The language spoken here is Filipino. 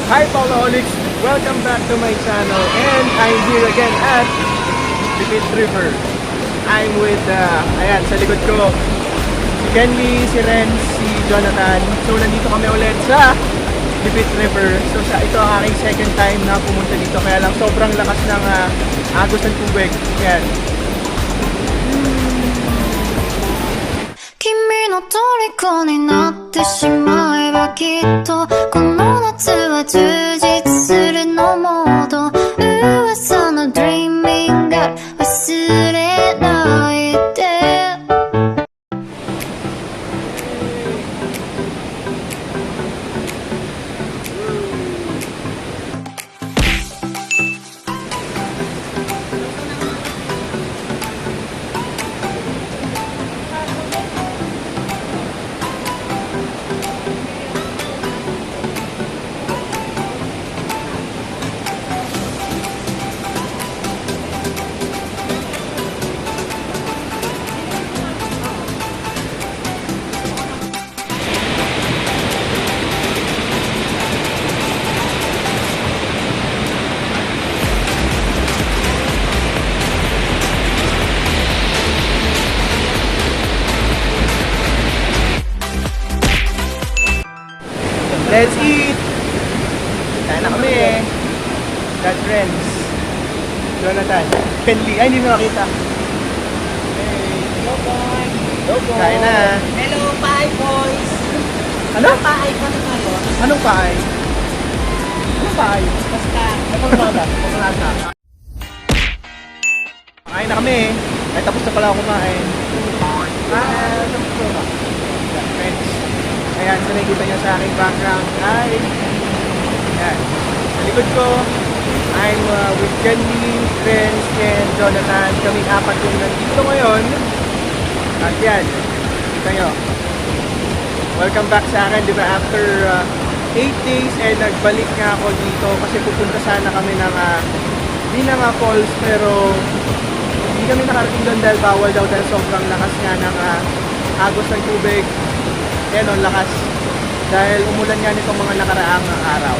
Hi Paulaholics! Welcome back to my channel and I'm here again at Lipit River. I'm with, ayan, sa likod ko, si Kenley, si Renz, si Jonathan. So nandito kami ulit sa Lipit River. So ito ang aking second time na pumunta dito. Kaya lang sobrang lakas ng agos ng tubig. Ayan. 君の虜になってしまえばきっとこの夏は充実するのモード噂の Dreaming Girl 忘れないで Let's eat! Kain na kami eh. Got friends. Jonathan. Kenley. Ay, hindi mo nakita. Hello, boys. Hello, boys. Kain na. Hello, bye, boys. Ano? Paay pa na tayo. Anong paay? Anong paay? Basta. Anong bata? Pasalasa. Kain na kami eh. Ay, tapos na pala ako kumain. Tapos na ba? Got friends. Ayan, so nakikita nyo sa aking background ay ayan, sa likod ko I'm with Kenley, friends, and Jonathan. Kaming apat yung nandito ngayon. At yan, kita nyo, welcome back sa akin, di ba, after 8 days eh nagbalik nga ako dito kasi pupunta sana kami ng Binanga Falls, pero hindi kami nakarating doon dahil bawal daw dahil sobrang lakas nga ng agos ng tubig. Yan o, lakas. Dahil umulan nga nitong mga nakaraang araw.